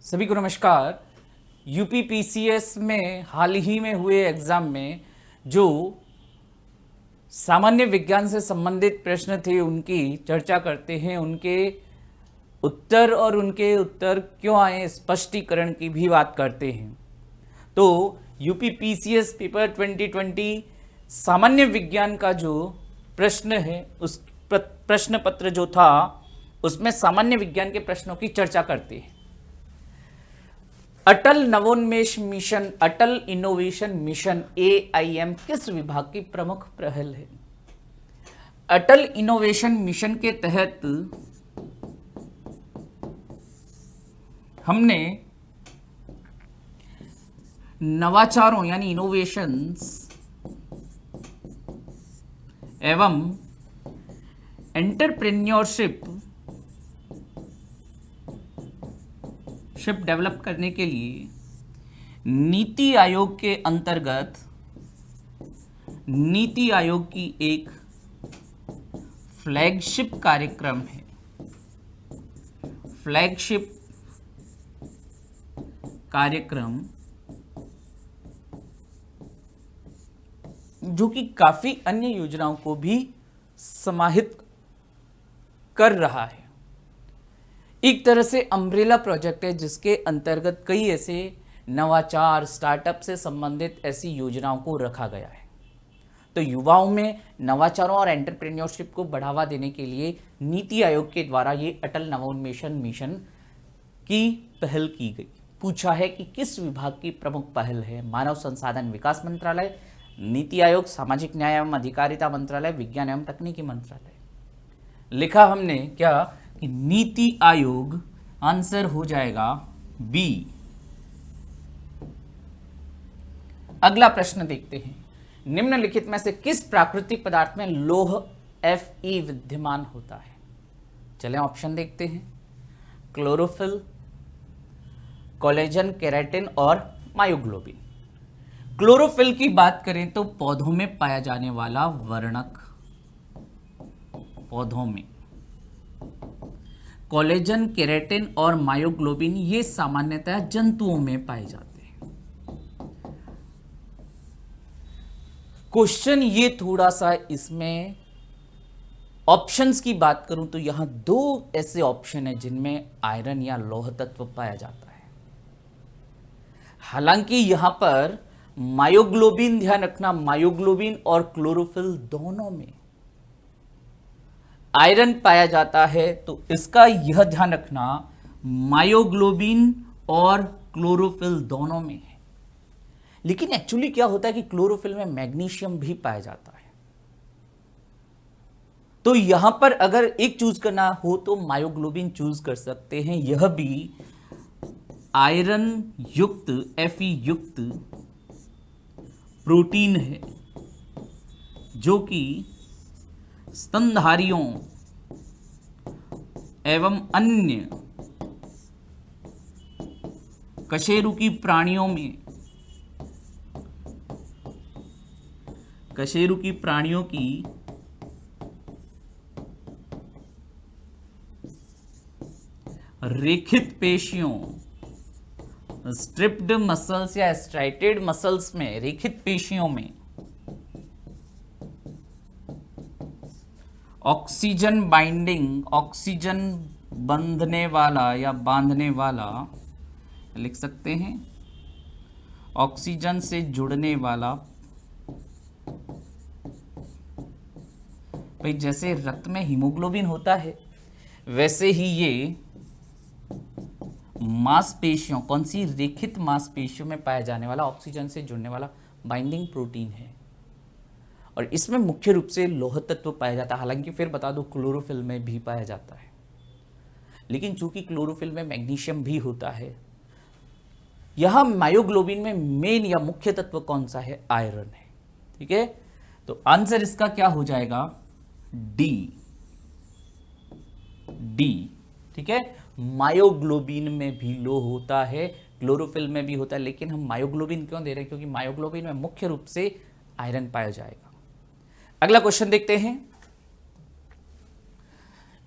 सभी को नमस्कार। यूपी पीसीएस में हाल ही में हुए एग्जाम में जो सामान्य विज्ञान से संबंधित प्रश्न थे उनकी चर्चा करते हैं, उनके उत्तर क्यों आए, स्पष्टीकरण की भी बात करते हैं। तो यूपी पीसीएस पेपर 2020 सामान्य विज्ञान का जो प्रश्न है, उस प्रश्न पत्र जो था उसमें सामान्य विज्ञान के प्रश्नों की चर्चा करते हैं। अटल नवोन्मेष मिशन, अटल इनोवेशन मिशन AIM किस विभाग की प्रमुख पहल है? अटल इनोवेशन मिशन के तहत हमने नवाचारों यानी इनोवेशंस एवं एंटरप्रेन्योरशिप डेवलप करने के लिए नीति आयोग के अंतर्गत नीति आयोग की एक फ्लैगशिप कार्यक्रम है, फ्लैगशिप कार्यक्रम जो कि काफी अन्य योजनाओं को भी समाहित कर रहा है। एक तरह से अम्ब्रेला प्रोजेक्ट है जिसके अंतर्गत कई ऐसे नवाचार, स्टार्टअप से संबंधित ऐसी योजनाओं को रखा गया है। तो युवाओं में नवाचारों और एंटरप्रेन्योरशिप को बढ़ावा देने के लिए नीति आयोग के द्वारा ये अटल नवोन्मेषण मिशन की पहल की गई। पूछा है कि किस विभाग की प्रमुख पहल है? मानव संसाधन विकास मंत्रालय, नीति आयोग, सामाजिक न्याय एवं अधिकारिता मंत्रालय, विज्ञान एवं तकनीकी मंत्रालय। लिखा हमने क्या कि नीति आयोग। आंसर हो जाएगा बी। अगला प्रश्न देखते हैं। निम्नलिखित में से किस प्राकृतिक पदार्थ में लौह Fe विद्यमान होता है? चलें ऑप्शन देखते हैं। क्लोरोफिल, कोलेजन, केराटिन और मायोग्लोबिन। क्लोरोफिल की बात करें तो पौधों में पाया जाने वाला वर्णक, पौधों में। कोलेजन, केराटिन और मायोग्लोबिन ये सामान्यतः जंतुओं में पाए जाते हैं। क्वेश्चन ये थोड़ा सा इसमें ऑप्शंस की बात करूं तो यहां दो ऐसे ऑप्शन है जिनमें आयरन या लौह तत्व पाया जाता है। हालांकि यहां पर मायोग्लोबिन, ध्यान रखना, मायोग्लोबिन और क्लोरोफिल दोनों में आयरन पाया जाता है, तो इसका यह ध्यान रखना मायोग्लोबिन और क्लोरोफिल दोनों में है। लेकिन एक्चुअली क्या होता है कि क्लोरोफिल में मैग्नीशियम भी पाया जाता है। तो यहां पर अगर एक चूज करना हो तो मायोग्लोबिन चूज कर सकते हैं। यह भी आयरन युक्त, Fe युक्त प्रोटीन है जो कि स्तनधारियों एवं अन्य कशेरुकी प्राणियों की रेखित पेशियों, स्ट्रिप्ड मसल्स या स्ट्राइटेड मसल्स में, रेखित पेशियों में ऑक्सीजन बाइंडिंग, ऑक्सीजन बंधने वाला या बांधने वाला लिख सकते हैं, ऑक्सीजन से जुड़ने वाला। भाई जैसे रक्त में हीमोग्लोबिन होता है वैसे ही ये मांसपेशियों, कौन सी? रेखित मांसपेशियों में पाया जाने वाला ऑक्सीजन से जुड़ने वाला बाइंडिंग प्रोटीन है। और इसमें मुख्य रूप से लौह तत्व पाया जाता है। हालांकि फिर बता दो क्लोरोफिल में भी पाया जाता है, लेकिन चूंकि क्लोरोफिल में मैग्नीशियम भी होता है, यहां मायोग्लोबिन में मेन या मुख्य तत्व कौन सा है? आयरन है। ठीक है, तो आंसर इसका क्या हो जाएगा? डी। ठीक है, मायोग्लोबिन में भी लौह होता है, क्लोरोफिल में भी होता है, लेकिन हम मायोग्लोबिन क्यों दे रहे हैं? क्योंकि मायोग्लोबिन में मुख्य रूप से आयरन पाया जाएगा। अगला क्वेश्चन देखते हैं।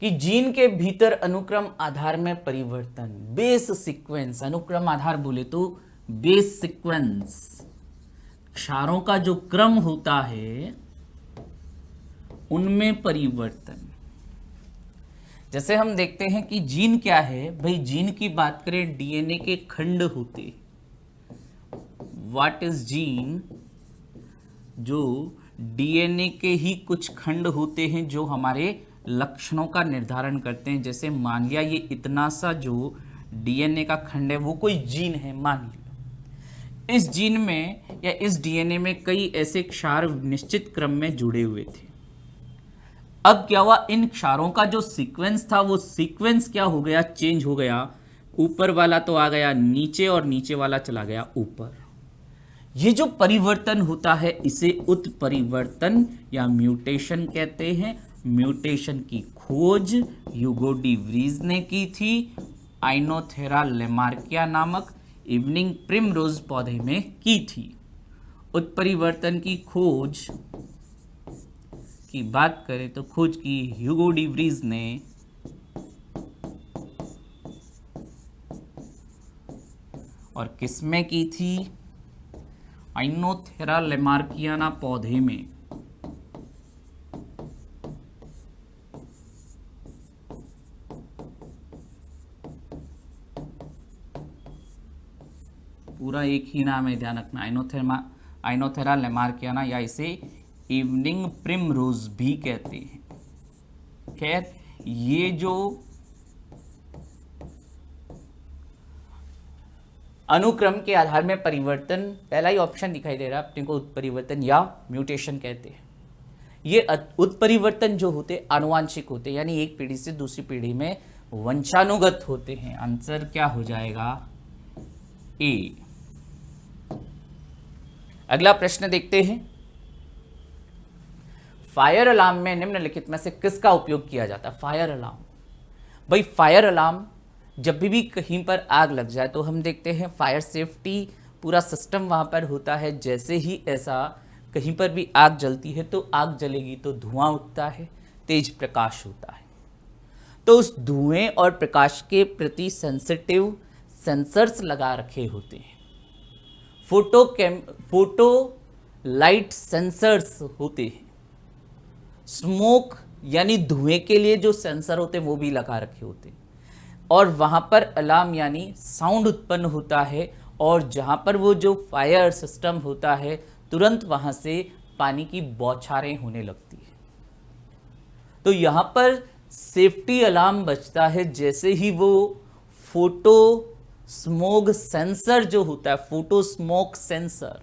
कि जीन के भीतर अनुक्रम आधार में परिवर्तन, बेस सीक्वेंस, अनुक्रम आधार बोले तो बेस सीक्वेंस, क्षारों का जो क्रम होता है उनमें परिवर्तन। जैसे हम देखते हैं कि जीन क्या है भाई, जीन की बात करें डीएनए के खंड होते, व्हाट इज जीन, जो डीएनए के ही कुछ खंड होते हैं जो हमारे लक्षणों का निर्धारण करते हैं। जैसे मान लिया ये इतना सा जो डीएनए का खंड है वो कोई जीन है, मान लिया इस जीन में या इस डीएनए में कई ऐसे क्षार निश्चित क्रम में जुड़े हुए थे। अब क्या हुआ, इन क्षारों का जो सीक्वेंस था वो सीक्वेंस क्या हो गया, चेंज हो गया। ऊपर वाला तो आ गया नीचे और नीचे वाला चला गया ऊपर। ये जो परिवर्तन होता है इसे उत्परिवर्तन या म्यूटेशन कहते हैं। म्यूटेशन की खोज ह्यूगो डी व्रीज ने की थी आइनोथेरा लेमार्किया नामक इवनिंग प्रिमरोज पौधे में की थी। उत्परिवर्तन की खोज की बात करें तो खोज की ह्यूगो डी व्रीज ने और किसमें की थी, आइनोथेरा लेमार्कियाना पौधे में। पूरा एक ही नाम है, ध्यान रखना, आइनोथेरा लेमार्कियाना, या इसे इवनिंग प्रिमरोज भी कहते हैं। खैर, ये जो अनुक्रम के आधार में परिवर्तन, पहला ही ऑप्शन दिखाई दे रहा है अपने को, उत्परिवर्तन या म्यूटेशन कहते हैं। ये उत्परिवर्तन जो होते आनुवांशिक होते, यानी एक पीढ़ी से दूसरी पीढ़ी में वंशानुगत होते हैं। आंसर क्या हो जाएगा, ए। अगला प्रश्न देखते हैं, फायर अलार्म में निम्नलिखित में से किसका उपयोग किया जाता है। फायर अलार्म, भाई फायर अलार्म जब भी कहीं पर आग लग जाए तो हम देखते हैं फायर सेफ्टी पूरा सिस्टम वहां पर होता है। जैसे ही ऐसा कहीं पर भी आग जलती है तो आग जलेगी तो धुआं उठता है, तेज प्रकाश होता है। तो उस धुएं और प्रकाश के प्रति सेंसिटिव सेंसर्स लगा रखे होते हैं। फोटो लाइट सेंसर्स होते हैं। स्मोक यानी धुएं के लिए जो सेंसर होते हैं वो भी लगा रखे होते हैं। और वहां पर अलार्म यानी साउंड उत्पन्न होता है, और जहां पर वो जो फायर सिस्टम होता है तुरंत वहां से पानी की बौछारें होने लगती है। तो यहां पर सेफ्टी अलार्म बजता है जैसे ही वो फोटो स्मोक सेंसर जो होता है, फोटो स्मोक सेंसर,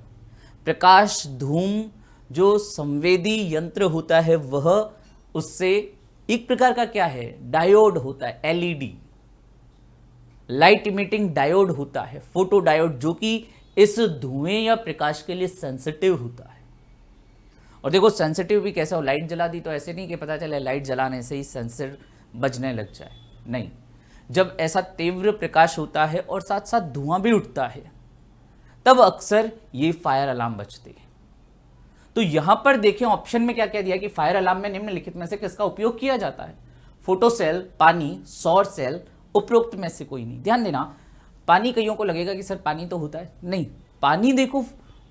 प्रकाश धूम जो संवेदी यंत्र होता है वह, उससे एक प्रकार का क्या है, डायोड होता है, एलईडी, लाइट इमिटिंग डायोड होता है, फोटो डायोड, जो कि इस धुएं या प्रकाश के लिए सेंसिटिव होता है। और देखो सेंसिटिव भी कैसा हो, लाइट जला दी तो ऐसे नहीं कि पता चले लाइट जलाने से ही सेंसर बजने लग जाए, नहीं। जब ऐसा तीव्र प्रकाश होता है और साथ साथ धुआं भी उठता है तब अक्सर ये फायर अलार्म बजते हैं। तो यहां पर देखें ऑप्शन में क्या कह दिया कि फायर अलार्म में निम्नलिखित में से किसका उपयोग किया जाता है। फोटो सेल, पानी, सौर सेल, उपरोक्त में से कोई नहीं। ध्यान देना, पानी कईयों को लगेगा कि सर पानी तो होता है, नहीं, पानी देखो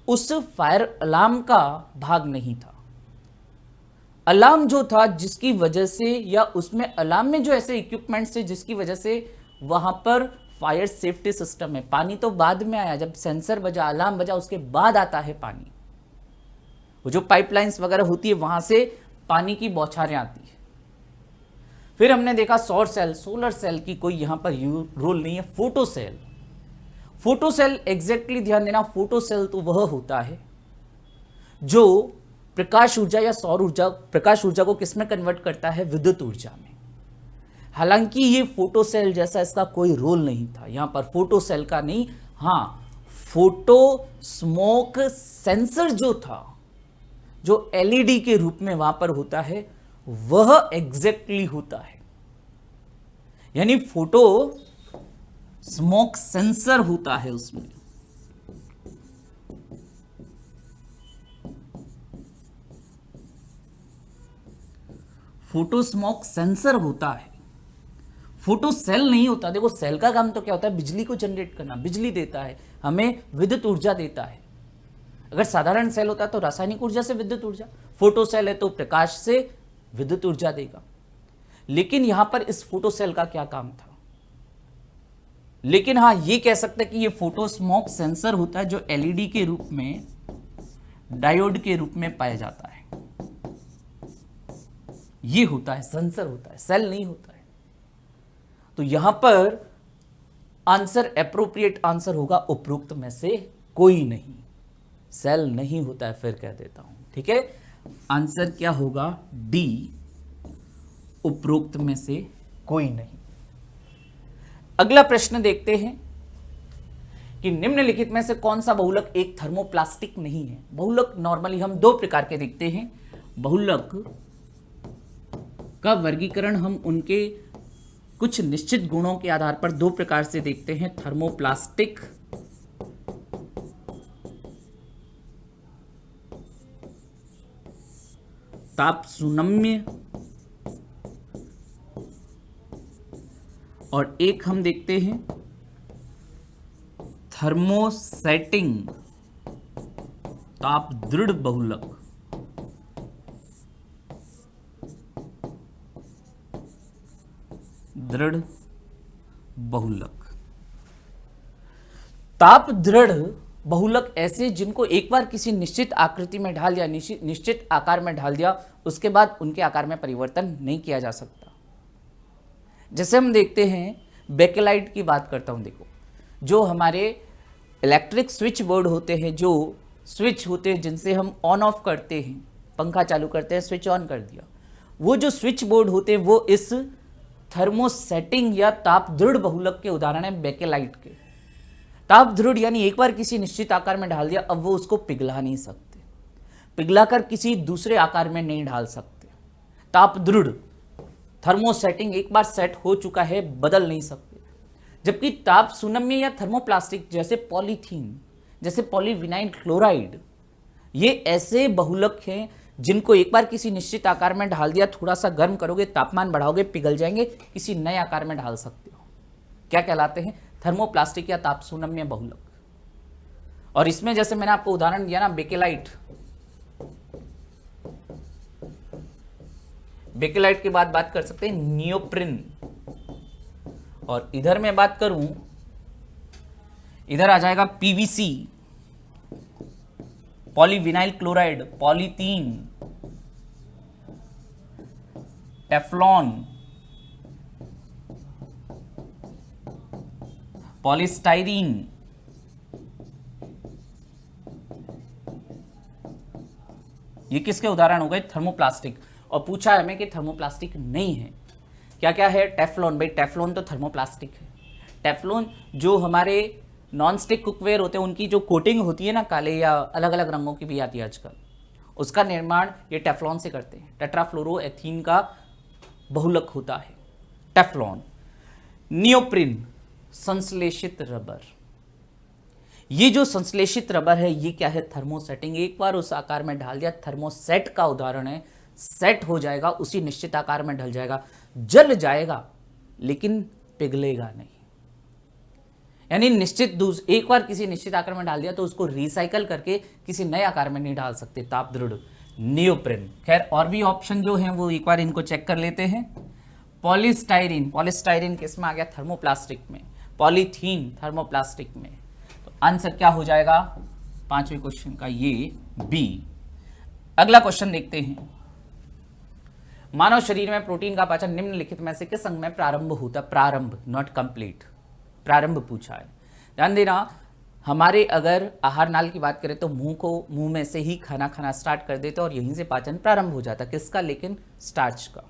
उस फायर अलार्म का भाग नहीं था। अलार्म जो था जिसकी वजह से, या उसमें अलार्म में जो ऐसे इक्विपमेंट्स थे जिसकी वजह से वहां पर फायर सेफ्टी सिस्टम है। पानी तो बाद में आया, जब सेंसर बजा, अलार्म बजा, उसके बाद आता है पानी। वो जो पाइपलाइंस वगैरह होती है वहां से पानी की बौछारें आती है। फिर हमने देखा सौर सेल, सोलर सेल की कोई यहां पर रोल नहीं है। Photo sale, photo sale exactly ध्यान देना, फोटो सेल तो वह होता है जो प्रकाश ऊर्जा या सौर ऊर्जा, प्रकाश ऊर्जा को किसमें कन्वर्ट करता है, विद्युत ऊर्जा में। हालांकि ये फोटो सेल जैसा इसका कोई रोल नहीं था, यहां पर फोटो सेल का नहीं, हाँ फोटो स्मोक सेंसर जो था, जो एलईडी के रूप में वहां पर होता है, वह एग्जैक्टली होता है। यानी फोटो स्मोक सेंसर होता है उसमें। फोटोस्मॉग सेंसर होता है, फोटो सेल नहीं होता। देखो सेल का काम तो क्या होता है, बिजली को जनरेट करना, बिजली देता है, हमें विद्युत ऊर्जा देता है। अगर साधारण सेल होता तो रासायनिक ऊर्जा से विद्युत ऊर्जा, फोटो सेल है तो प्रकाश से विद्युत ऊर्जा देगा। लेकिन यहां पर इस फोटो सेल का क्या काम था? लेकिन हाँ ये कह सकते हैं कि ये फोटोस्मॉग सेंसर होता है जो एलईडी के रूप में, डायोड के रूप में पाया जाता है। ये होता है, सेंसर होता है, सेल नहीं होता है। तो यहां पर आंसर, एप्रोप्रिएट आंसर होगा उपरोक्त में से कोई नहीं, सेल नहीं होता है। फिर कह देता हूं, ठीक है, आंसर क्या होगा? डी, उपरोक्त में से कोई नहीं। अगला प्रश्न देखते हैं कि निम्नलिखित में से कौन सा बहुलक एक थर्मोप्लास्टिक नहीं है? बहुलक नॉर्मली हम दो प्रकार के देखते हैं। बहुलक का वर्गीकरण हम उनके कुछ निश्चित गुणों के आधार पर दो प्रकार से देखते हैं, थर्मोप्लास्टिक ताप सुनम्य, और एक हम देखते हैं थर्मोसेटिंग ताप दृढ़ बहुलक। दृढ़ बहुलक, ताप दृढ़ बहुलक ऐसे जिनको एक बार किसी निश्चित आकृति में ढाल दिया, निश्चित आकार में ढाल दिया, उसके बाद उनके आकार में परिवर्तन नहीं किया जा सकता। जैसे हम देखते हैं, बेकेलाइट की बात करता हूं। देखो जो हमारे इलेक्ट्रिक स्विच बोर्ड होते हैं, जो स्विच होते हैं जिनसे हम ऑन ऑफ करते हैं, पंखा चालू करते हैं, स्विच ऑन कर दिया, वो जो स्विच बोर्ड होते हैं वो इस थर्मोसेटिंग या ताप दृढ़ बहुलक के उदाहरण है। बेकेलाइट के ताप दृढ़ यानी एक बार किसी निश्चित आकार में ढाल दिया, अब वो उसको पिघला नहीं सकते, पिघलाकर किसी दूसरे आकार में नहीं ढाल सकते। ताप दृढ़, थर्मोसेटिंग एक बार सेट हो चुका है, बदल नहीं सकते। जबकि ताप सुनम्य या थर्मोप्लास्टिक जैसे पॉलीथीन, जैसे पॉलीविनाइल क्लोराइड, ये ऐसे बहुलक हैं जिनको एक बार किसी निश्चित आकार में ढाल दिया, थोड़ा सा गर्म करोगे, तापमान बढ़ाओगे, पिघल जाएंगे, किसी नए आकार में ढाल सकते हो। क्या कहलाते हैं? थर्मोप्लास्टिक या ताप सुनम्य बहुलक। और इसमें जैसे मैंने आपको उदाहरण दिया ना, बेकेलाइट, बेकेलाइट के बाद बात कर सकते हैं नियोप्रिन। और इधर मैं बात करूं, इधर आ जाएगा PVC, polyvinyl chloride, polythene, Teflon, polystyrene, ये किसके उदाहरण हो गए? थर्मोप्लास्टिक। और पूछा है हमें कि थर्मोप्लास्टिक नहीं है, क्या क्या है? टेफ्लॉन। भाई टेफ्लॉन तो थर्मोप्लास्टिक है। टेफ्लॉन जो हमारे नॉन स्टिक कुकवेयर होते हैं, उनकी जो कोटिंग होती है ना, काले या अलग अलग रंगों की भी आती है आजकल, उसका निर्माण ये टेफ्लॉन से करते हैं। टेट्राफ्लोरोएथीन का बहुलक होता है टेफ्लॉन। नियोप्रिन, संश्लेषित रबर। ये जो संश्लेषित रबर है, ये क्या है? थर्मोसेटिंग। एक बार उस आकार में ढाल दिया, थर्मोसेट का उदाहरण है, सेट हो जाएगा, उसी निश्चित आकार में ढल जाएगा, जल जाएगा लेकिन पिघलेगा नहीं। यानी निश्चित एक बार किसी निश्चित आकार में डाल दिया तो उसको रिसाइकल करके किसी नए आकार में नहीं डाल सकते। ताप दृढ़ नियोप्रिन। खैर और भी ऑप्शन जो हैं वो एक बार इनको चेक कर लेते हैं। पॉलीस्टाइरीन, पॉलीस्टाइरीन किस में आ गया? थर्मोप्लास्टिक में। पॉलीथीन थर्मोप्लास्टिक में। तो आंसर क्या हो जाएगा पांचवें क्वेश्चन का? ये बी। अगला क्वेश्चन देखते हैं। मानव शरीर में प्रोटीन का पाचन निम्नलिखित में से किस अंग में प्रारंभ होता? प्रारंभ, नॉट कंप्लीट, प्रारंभ पूछा है। ध्यान देना, हमारे अगर आहार नाल की बात करें तो मुंह में से ही खाना खाना स्टार्ट कर देते और यहीं से पाचन प्रारंभ हो जाता। किसका? लेकिन स्टार्च का।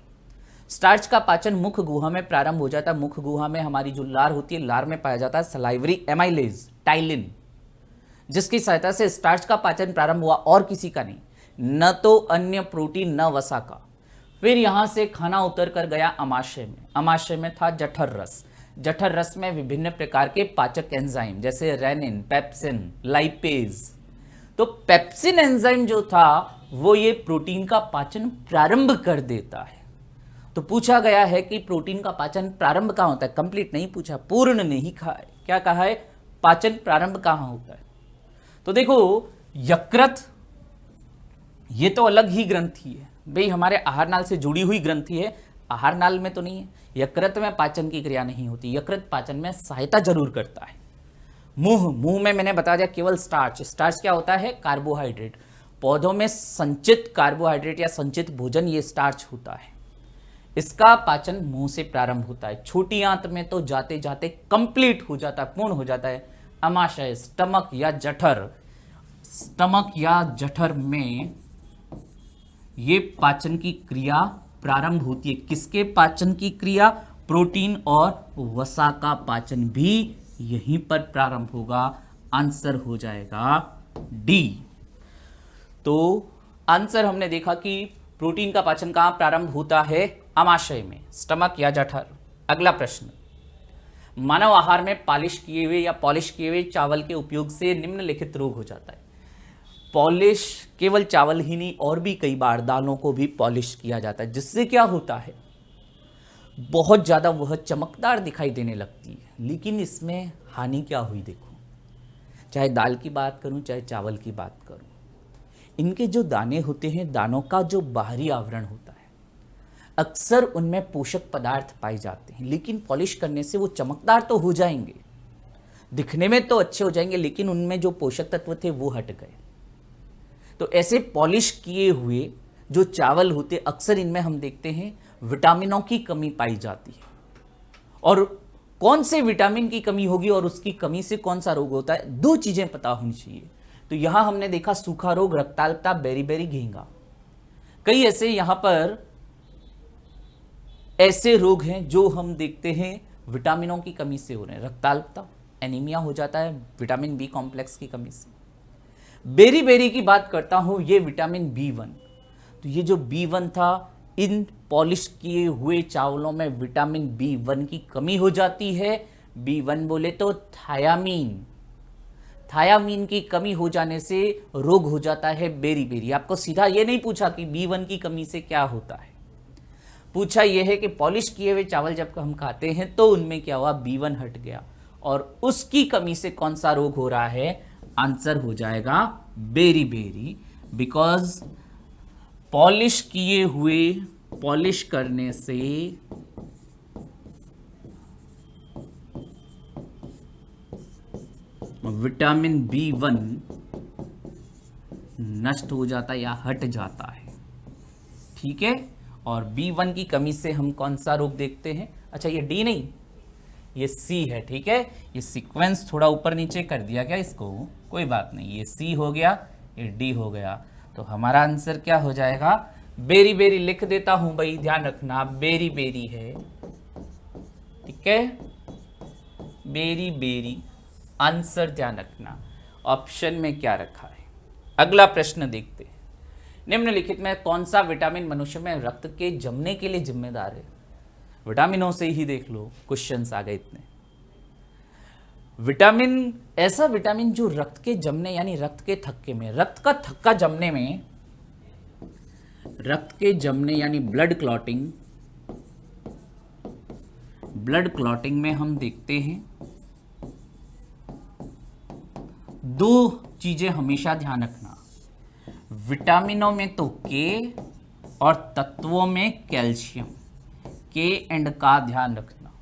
स्टार्च का पाचन मुख गुहा में प्रारंभ हो जाता है। मुख गुहा में हमारी जो लार होती है, लार में पाया जाता है सलाइवरी एमाइलेज, टाइलिन, जिसकी सहायता से स्टार्च का पाचन प्रारंभ हुआ, और किसी का नहीं, न तो अन्य प्रोटीन न वसा का। फिर यहां से खाना उतर कर गया अमाशय में। अमाशय में था जठर रस। जठर रस में विभिन्न प्रकार के पाचक एंजाइम जैसे रेनिन, पेप्सिन, लाइपेज। तो पेप्सिन एंजाइम जो था वो ये प्रोटीन का पाचन प्रारंभ कर देता है। तो पूछा गया है कि प्रोटीन का पाचन प्रारंभ कहाँ होता है, कंप्लीट नहीं पूछा, पूर्ण नहीं कहा है, क्या कहा है, पाचन प्रारंभ कहाँ होता है। तो देखो यकृत ये तो अलग ही ग्रंथि है भाई, हमारे आहार नाल से जुड़ी हुई ग्रंथि है, आहार नाल में तो नहीं है। यकृत में पाचन की क्रिया नहीं होती, यकृत पाचन में सहायता जरूर करता है। मुंह में मैंने बता दिया केवल स्टार्च। स्टार्च क्या होता है, कार्बोहाइड्रेट। पौधों में संचित कार्बोहाइड्रेट या संचित भोजन ये स्टार्च होता है। इसका पाचन मुंह से प्रारंभ होता है। छोटी आंत में तो जाते जाते कंप्लीट हो जाता है, पूर्ण हो जाता है। अमाशय स्टमक या जठर, स्टमक या जठर में ये पाचन की क्रिया प्रारंभ होती है। किसके पाचन की क्रिया, प्रोटीन और वसा का पाचन भी यहीं पर प्रारंभ होगा। आंसर हो जाएगा डी। तो आंसर हमने देखा कि प्रोटीन का पाचन कहां प्रारंभ होता है, अमाशय में, स्टमक या जठर। अगला प्रश्न, मानव आहार में पॉलिश किए हुए चावल के उपयोग से निम्नलिखित रोग हो जाता है। पॉलिश केवल चावल ही नहीं, और भी कई बार दालों को भी पॉलिश किया जाता है, जिससे क्या होता है, बहुत ज्यादा वह चमकदार दिखाई देने लगती है। लेकिन इसमें हानि क्या हुई, देखो, चाहे दाल की बात करूं चाहे चावल की बात करूं, इनके जो दाने होते हैं, दानों का जो बाहरी आवरण होता है, अक्सर उनमें पोषक पदार्थ पाए जाते हैं। लेकिन पॉलिश करने से वो चमकदार तो हो जाएंगे, दिखने में तो अच्छे हो जाएंगे, लेकिन उनमें जो पोषक तत्व थे वो हट गए। तो ऐसे पॉलिश किए हुए जो चावल होते, अक्सर इनमें हम देखते हैं विटामिनों की कमी पाई जाती है। और कौन से विटामिन की कमी होगी और उसकी कमी से कौन सा रोग होता है, दो चीजें पता होनी चाहिए। तो यहां हमने देखा सूखा रोग, रक्ताल्पता, बेरी घेंगा। कई ऐसे यहां पर ऐसे रोग हैं जो हम देखते हैं विटामिनों की कमी से हो रहे हैं। रक्ताल्पता, एनीमिया हो जाता है विटामिन बी कॉम्प्लेक्स की कमी से। बेरी की बात करता हूं, ये विटामिन B1। तो ये जो B1 था, इन पॉलिश किए हुए चावलों में विटामिन B1 की कमी हो जाती है। B1 बोले तो थायामीन, थायामीन की कमी हो जाने से रोग हो जाता है बेरी। आपको सीधा ये नहीं पूछा कि B1 की कमी से क्या होता है, पूछा यह है कि पॉलिश किए हुए चावल जब हम खाते हैं तो उनमें क्या हुआ, B1 हट गया, और उसकी कमी से कौन सा रोग हो रहा है, आंसर हो जाएगा बेरी। बिकॉज पॉलिश किए हुए, पॉलिश करने से विटामिन B1 नष्ट हो जाता है या हट जाता है, ठीक है। और B1 की कमी से हम कौन सा रोग देखते हैं, अच्छा ये डी नहीं, ये सी है, ठीक है। ये सीक्वेंस थोड़ा ऊपर नीचे कर दिया क्या इसको, कोई बात नहीं, ये सी हो गया, ये डी हो गया। तो हमारा आंसर क्या हो जाएगा, बेरी लिख देता हूं भाई, ध्यान रखना बेरी है, ठीक है, बेरी आंसर ध्यान रखना। ऑप्शन में क्या रखा है। अगला प्रश्न देखते हैं, निम्नलिखित में कौन सा विटामिन मनुष्य में रक्त के जमने के लिए जिम्मेदार है। विटामिनों से ही देख लो, क्वेश्चंस आ गए इतने। विटामिन, ऐसा विटामिन जो रक्त के जमने यानी रक्त के थक्के में, रक्त का थक्का जमने में, रक्त के जमने यानी ब्लड क्लॉटिंग में हम देखते हैं दो चीजें हमेशा ध्यान रखना, विटामिनों में तो के और तत्वों में कैल्शियम, के एंड का ध्यान रखना।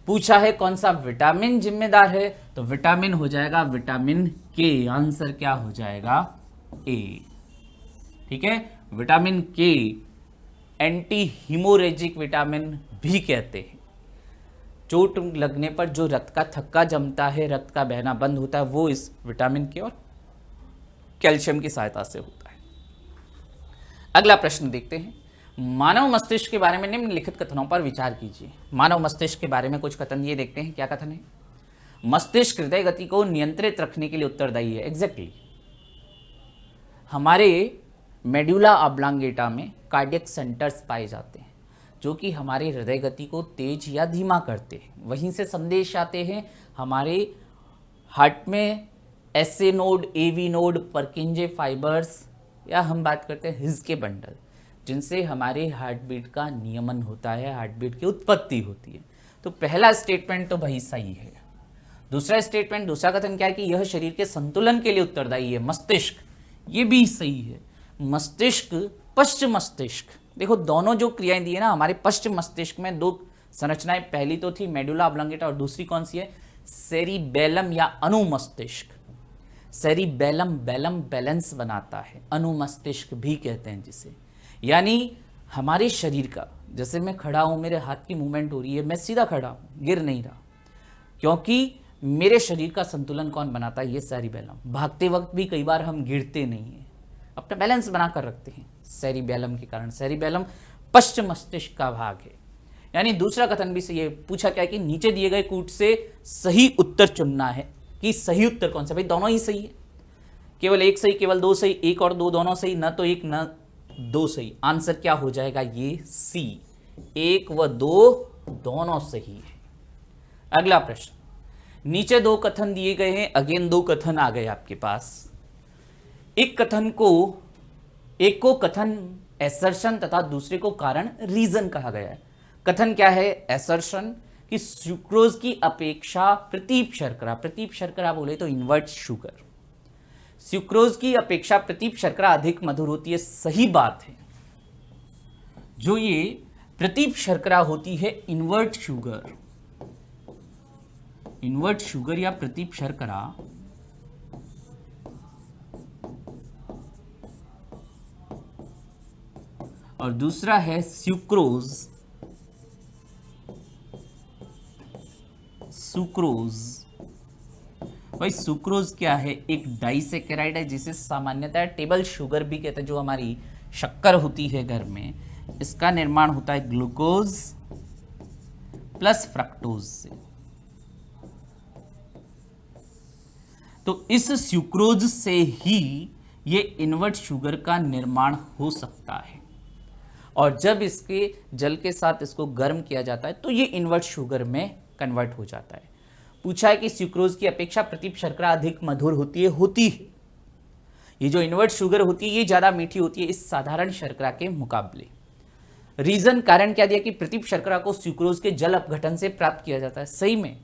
पूछा है कौन सा विटामिन जिम्मेदार है, तो विटामिन हो जाएगा विटामिन के, आंसर क्या हो जाएगा ए, ठीक है। विटामिन के एंटी हीमोरेजिक विटामिन भी कहते हैं। चोट लगने पर जो रक्त का थक्का जमता है, रक्त का बहना बंद होता है, वो इस विटामिन के और कैल्शियम की सहायता से होता है। अगला प्रश्न देखते हैं, मानव मस्तिष्क के बारे में निम्नलिखित कथनों पर विचार कीजिए। मानव मस्तिष्क के बारे में कुछ कथन ये देखते हैं, क्या कथन है, मस्तिष्क हृदय गति को नियंत्रित रखने के लिए उत्तरदायी है। एग्जैक्टली हमारे मेडुला ऑब्लांगेटा में कार्डियक सेंटर्स पाए जाते हैं जो कि हमारे हृदय गति को तेज या धीमा करते हैं। वहीं से संदेश आते हैं हमारे हार्ट में SA node, AV node, परकिंजे fibres, या हम बात करते हैं हिज के बंडल, जिनसे हमारे हार्ट बीट का नियमन होता है, हार्ट बीट की उत्पत्ति होती है। तो पहला स्टेटमेंट तो भाई सही है। दूसरा स्टेटमेंट, दूसरा कथन क्या है कि यह शरीर के संतुलन के लिए उत्तरदायी है, मस्तिष्क, ये भी सही है। मस्तिष्क, पश्च मस्तिष्क, देखो दोनों जो क्रियाएं दी है ना हमारे पश्च मस्तिष्क में, दो संरचनाएं, पहली तो थी मेडुला ऑब्लोंगेटा और दूसरी कौन सी है, सेरिबेलम या अनुमस्तिष्क। सेरिबेलम बैलम बैलेंस बनाता है, अनुमस्तिष्क भी कहते हैं जिसे। यानी हमारे शरीर का, जैसे मैं खड़ा हूं, मेरे हाथ की मूवमेंट हो रही है, मैं सीधा खड़ा हूं, गिर नहीं रहा, क्योंकि मेरे शरीर का संतुलन कौन बनाता है, ये सेरिबेलम। भागते वक्त भी कई बार हम गिरते नहीं हैं, अपना बैलेंस बनाकर रखते हैं सेरिबेलम के कारण। सेरिबेलम पश्च मस्तिष्क का भाग है। यानी दूसरा कथन भी सही है। पूछा क्या है कि नीचे दिए गए कूट से सही उत्तर चुनना है, कि सही उत्तर कौन सा। भाई दोनों ही सही है, केवल एक सही, केवल दो सही, एक और दो दोनों सही, न तो एक न दो सही। आंसर क्या हो जाएगा, ये सी, एक व दो दोनों सही है। अगला प्रश्न, नीचे दो कथन दिए गए हैं, अगेन दो कथन आ गए आपके पास। एक को कथन एसर्शन तथा दूसरे को कारण रीजन कहा गया है। कथन क्या है, एसर्शन, कि सुक्रोज की अपेक्षा प्रतीप शर्करा बोले तो इन्वर्ट शुगर, सुक्रोज की अपेक्षा प्रतीप शर्करा अधिक मधुर होती है। सही बात है। जो ये प्रतीप शर्करा होती है इन्वर्ट शुगर या प्रतीप शर्करा, और दूसरा है सुक्रोज। भाई सुक्रोज क्या है, एक डाइसेकेराइड है जिसे सामान्यतः टेबल शुगर भी कहते हैं, जो हमारी शक्कर होती है घर में। इसका निर्माण होता है ग्लूकोज प्लस फ्रक्टोज से। तो इस सुक्रोज से ही ये इन्वर्ट शुगर का निर्माण हो सकता है, और जब इसके जल के साथ इसको गर्म किया जाता है तो ये इन्वर्ट शुगर में कन्वर्ट हो जाता है। पूछा है कि सुक्रोज की अपेक्षा प्रतीप शर्करा अधिक मधुर होती है। ये जो इन्वर्ट शुगर होती है ये ज्यादा मीठी होती है इस साधारण शर्करा के मुकाबले। रीजन, कारण क्या दिया कि प्रतीप शर्करा को सुक्रोज के जल अपघटन से प्राप्त किया जाता है। सही में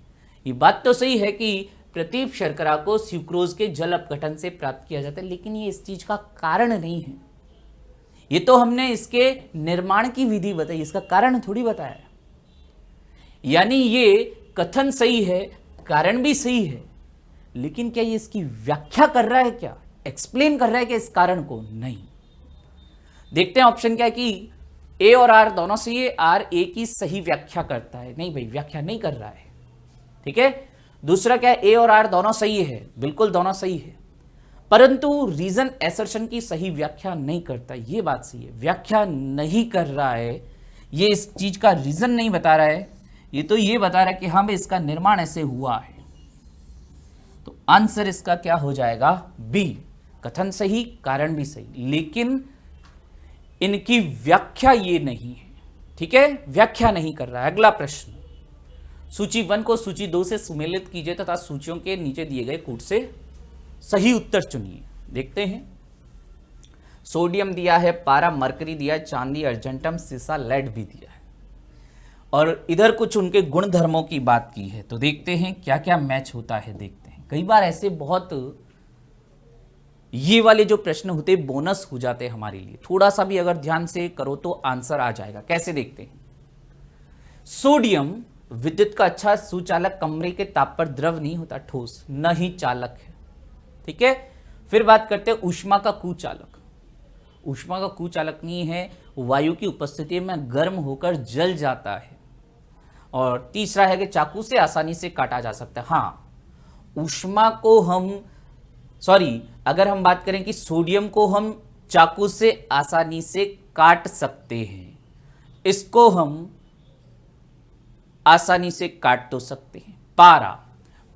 ये बात तो सही है कि प्रतीप शर्करा को सुक्रोज के जल अपघटन से प्राप्त किया जाता है, लेकिन ये इस चीज का कारण नहीं है। ये तो हमने इसके निर्माण की विधि बताई, इसका कारण थोड़ी बताया। यानी ये कथन सही है, कारण भी सही है, लेकिन क्या ये इसकी व्याख्या कर रहा है, क्या एक्सप्लेन कर रहा है कि इस कारण को? नहीं। देखते हैं ऑप्शन क्या है कि ए और आर दोनों सही है, आर ए की सही व्याख्या करता है। नहीं भाई, व्याख्या नहीं कर रहा है। ठीक है। दूसरा क्या है, ए और आर दोनों सही है, बिल्कुल दोनों सही है, परंतु रीजन एसर्शन की सही व्याख्या नहीं करता। ये बात सही है, व्याख्या नहीं कर रहा है, ये इस चीज का रीजन नहीं बता रहा है, ये तो ये बता रहा है कि हाँ भाई इसका निर्माण ऐसे हुआ है। तो आंसर इसका क्या हो जाएगा, बी, कथन सही, कारण भी सही, लेकिन इनकी व्याख्या ये नहीं है। ठीक है, व्याख्या नहीं कर रहा है। अगला प्रश्न, सूची 1 को सूची 2 से सुमेलित कीजिए तथा सूचियों के नीचे दिए गए कूट से सही उत्तर चुनिए। देखते हैं। सोडियम दिया है, पारा मरकरी दिया है, चांदी अर्जेंटम, सीसा लेड भी दिया है, और इधर कुछ उनके गुण धर्मों की बात की है। तो देखते हैं क्या क्या मैच होता है। देखते हैं, कई बार ऐसे बहुत ये वाले जो प्रश्न होते बोनस हो जाते हैं हमारे लिए। थोड़ा सा भी अगर ध्यान से करो तो आंसर आ जाएगा। कैसे, देखते हैं। सोडियम विद्युत का अच्छा सुचालक, कमरे के ताप पर द्रव नहीं होता, ठोस, न ही चालक है। ठीक है। फिर बात करते हैं ऊष्मा का कुचालक। ऊष्मा का कुचालक नहीं है, वायु की उपस्थिति में गर्म होकर जल जाता है। और तीसरा है कि चाकू से आसानी से काटा जा सकता है। हाँ, ऊष्मा को अगर हम बात करें कि सोडियम को हम चाकू से आसानी से काट सकते हैं, इसको हम आसानी से काट तो सकते हैं।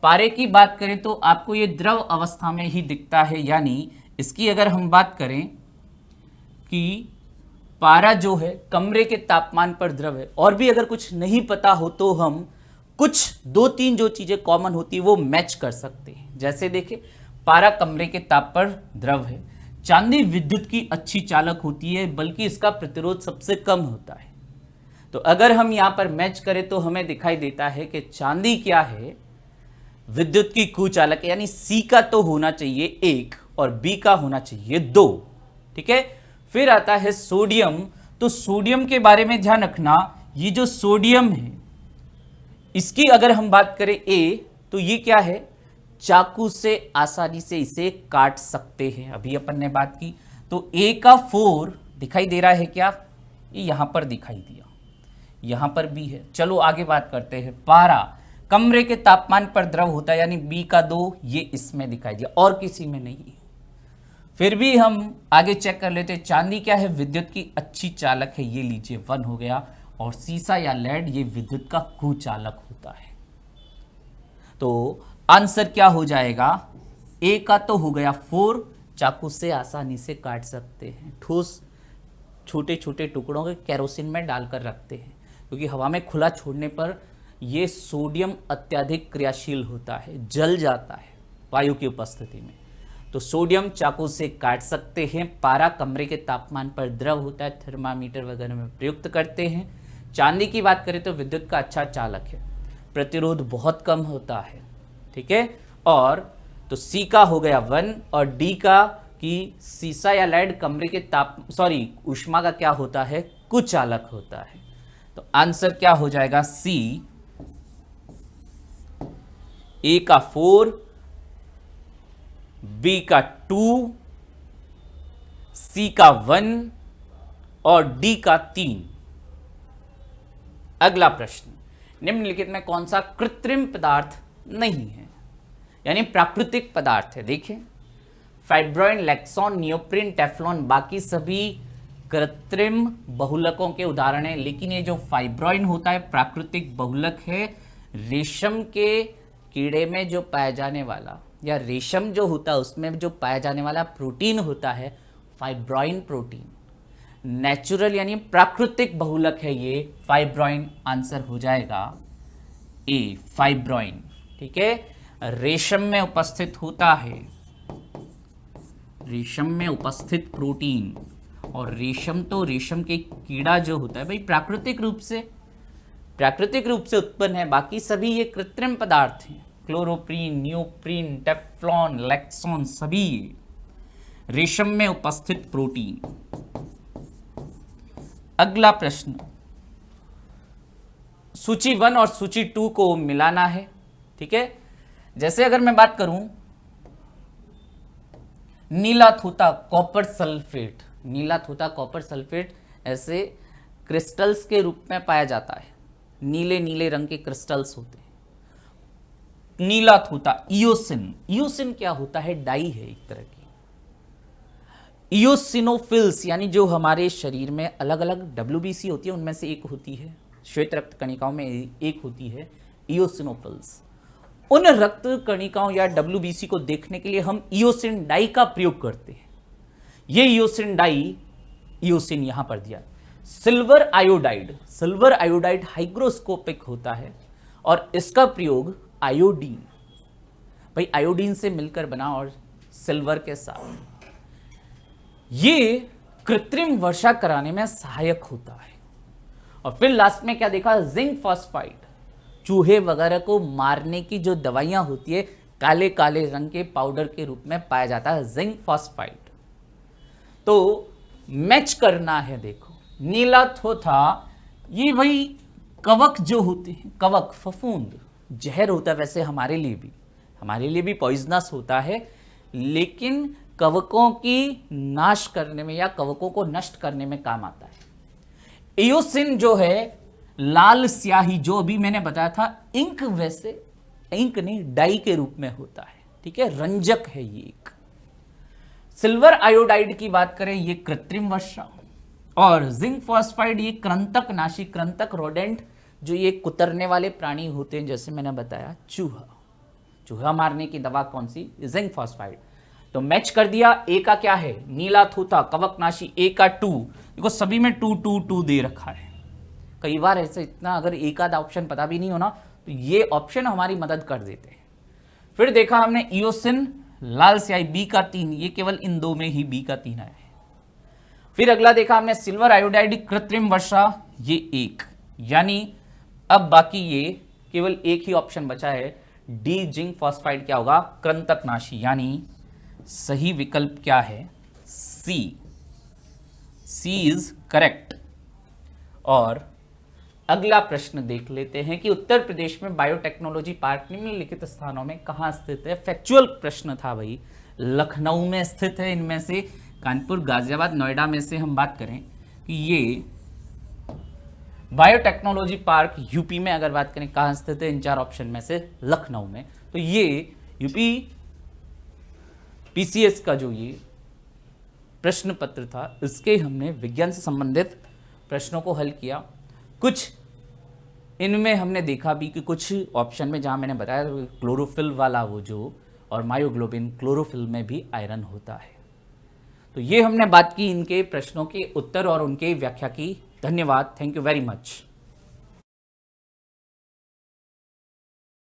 पारे की बात करें तो आपको ये द्रव अवस्था में ही दिखता है, यानी इसकी अगर हम बात करें कि पारा जो है कमरे के तापमान पर द्रव है, और भी अगर कुछ नहीं पता हो तो हम कुछ 2-3 जो चीजें कॉमन होती है वो मैच कर सकते हैं। जैसे देखें, पारा कमरे के ताप पर द्रव है, चांदी विद्युत की अच्छी चालक होती है, बल्कि इसका प्रतिरोध सबसे कम होता है। तो अगर हम यहां पर मैच करें तो हमें दिखाई देता है कि चांदी क्या है, विद्युत की कुचालक, यानी सी का तो होना चाहिए 1 और बी का होना चाहिए 2। ठीक है, फिर आता है सोडियम। तो सोडियम के बारे में ध्यान रखना, ये जो सोडियम है इसकी अगर हम बात करें ए, तो ये क्या है, चाकू से आसानी से इसे काट सकते हैं, अभी अपन ने बात की। तो ए का 4 दिखाई दे रहा है क्या, ये यहां पर दिखाई दिया, यहां पर भी है। चलो आगे बात करते हैं। पारा कमरे के तापमान पर द्रव होता है, यानी बी का 2, ये इसमें दिखाई दिया और किसी में नहीं। फिर भी हम आगे चेक कर लेते हैं। चांदी क्या है, विद्युत की अच्छी चालक है, ये लीजिए 1 हो गया। और सीसा या लेड ये विद्युत का कुचालक होता है। तो आंसर क्या हो जाएगा, ए का तो हो गया 4, चाकू से आसानी से काट सकते हैं, ठोस छोटे छोटे टुकड़ों के केरोसिन में डालकर रखते हैं, क्योंकि हवा में खुला छोड़ने पर यह सोडियम अत्यधिक क्रियाशील होता है, जल जाता है वायु की उपस्थिति में। तो सोडियम चाकू से काट सकते हैं। पारा कमरे के तापमान पर द्रव होता है, थर्मामीटर वगैरह में प्रयुक्त करते हैं। चांदी की बात करें तो विद्युत का अच्छा चालक है, प्रतिरोध बहुत कम होता है। ठीक है, और तो सी का हो गया 1 और डी का कि सीसा या लेड कमरे के ऊष्मा का क्या होता है, कुचालक होता है। तो आंसर क्या हो जाएगा, सी, ए का 4, बी का 2, सी का 1 और डी का 3। अगला प्रश्न, निम्नलिखित में कौन सा कृत्रिम पदार्थ नहीं है, यानी प्राकृतिक पदार्थ है। देखिए, फाइब्रोइन, लेक्सॉन, नियोप्रिन, टेफ्लॉन, बाकी सभी कृत्रिम बहुलकों के उदाहरण हैं। लेकिन ये जो फाइब्रोइन होता है प्राकृतिक बहुलक है। रेशम के कीड़े में जो पाया जाने वाला, या रेशम जो होता है उसमें जो पाया जाने वाला प्रोटीन होता है फाइब्रोइन प्रोटीन, नेचुरल यानी प्राकृतिक बहुलक है ये फाइब्रोइन। आंसर हो जाएगा ए, फाइब्रोइन। ठीक है, रेशम में उपस्थित होता है, रेशम में उपस्थित प्रोटीन, और रेशम तो रेशम के कीड़ा जो होता है भाई प्राकृतिक रूप से उत्पन्न है। बाकी सभी ये कृत्रिम पदार्थ हैं, क्लोरोप्रीन, नियोप्रीन, टेफ्लॉन, लेक्सॉन, सभी रेशम में उपस्थित प्रोटीन। अगला प्रश्न, सूची 1 और सूची 2 को मिलाना है। ठीक है, जैसे अगर मैं बात करूं नीला थोथा कॉपर सल्फेट, नीला थोथा कॉपर सल्फेट ऐसे क्रिस्टल्स के रूप में पाया जाता है, नीले नीले रंग के क्रिस्टल्स होते हैं। नीला थोथा इयोसिन, इयोसिन क्या होता है, डाई है एक तरह की। इयोसिनोफिल्स यानी जो हमारे शरीर में अलग अलग WBC होती है उनमें से एक होती है, श्वेत रक्त कणिकाओं में एक होती है इयोसिनोफिल्स। उन रक्त कणिकाओं या WBC को देखने के लिए हम इयोसिन डाई का प्रयोग करते हैं। ये इयोसिन डाई, इयोसिन यहां पर दिया। सिल्वर आयोडाइड हाइग्रोस्कोपिक होता है और इसका प्रयोग आयोडीन, भाई आयोडीन से मिलकर बना और सिल्वर के साथ, ये कृत्रिम वर्षा कराने में सहायक होता है। और फिर लास्ट में क्या देखा, जिंक फॉस्फाइड, चूहे वगैरह को मारने की जो दवाइयां होती है काले काले रंग के पाउडर के रूप में पाया जाता है जिंक फॉस्फाइड। तो मैच करना है, देखो नीला थोथा ये भाई कवक जो होते हैं, कवक फफूंद जहर होता है, वैसे हमारे लिए भी पॉइजनस होता है, लेकिन कवकों की नाश करने में या कवकों को नष्ट करने में काम आता है। इयोसिन जो है लाल स्याही, जो अभी मैंने बताया था इंक, वैसे इंक नहीं डाई के रूप में होता है। ठीक है, रंजक है ये एक। सिल्वर आयोडाइड की बात करें ये कृत्रिम वर्षा, और जिंक फॉस्फाइड ये कृंतक नाशी, कृंतक रोडेंट जो ये कुतरने वाले प्राणी होते हैं, जैसे मैंने बताया चूहा मारने की दवा कौन सी, जिंक फॉस्फाइड। तो मैच कर दिया। ए का क्या है, नीला थूथा कवकनाशी, ए का 2, देखो सभी में 2 2 2 दे रखा है। कई बार ऐसे इतना अगर एक आधा ऑप्शन पता भी नहीं होना तो ये ऑप्शन हमारी मदद कर देते हैं। फिर देखा हमने इयोसिन लाल स्याही बी का 3, ये केवल इन दो में ही बी का 3 आया है। फिर अगला देखा हमने सिल्वर आयोडाइड कृत्रिम वर्षा, ये 1, यानी अब बाकी ये केवल एक ही ऑप्शन बचा है, डी जिंक फॉस्फाइड क्या होगा, कृंतकनाशी, यानी सही विकल्प क्या है, सी इज करेक्ट। और अगला प्रश्न देख लेते हैं कि उत्तर प्रदेश में बायोटेक्नोलॉजी पार्क निम्नलिखित स्थानों में कहां स्थित है। फैक्चुअल प्रश्न था भाई, लखनऊ में स्थित है। इनमें से कानपुर, गाजियाबाद, नोएडा में से हम बात करें कि ये बायोटेक्नोलॉजी पार्क यूपी में अगर बात करें कहां स्थित है, इन 4 ऑप्शन में से लखनऊ में। तो ये यूपी पीसीएस का जो ये प्रश्न पत्र था, इसके हमने विज्ञान से संबंधित प्रश्नों को हल किया। कुछ इनमें हमने देखा भी कि कुछ ऑप्शन में जहां मैंने बताया क्लोरोफिल वाला वो जो, और मायोग्लोबिन, क्लोरोफिल में भी आयरन होता है। तो ये हमने बात की इनके प्रश्नों के उत्तर और उनके व्याख्या की। धन्यवाद, थैंक यू वेरी मच।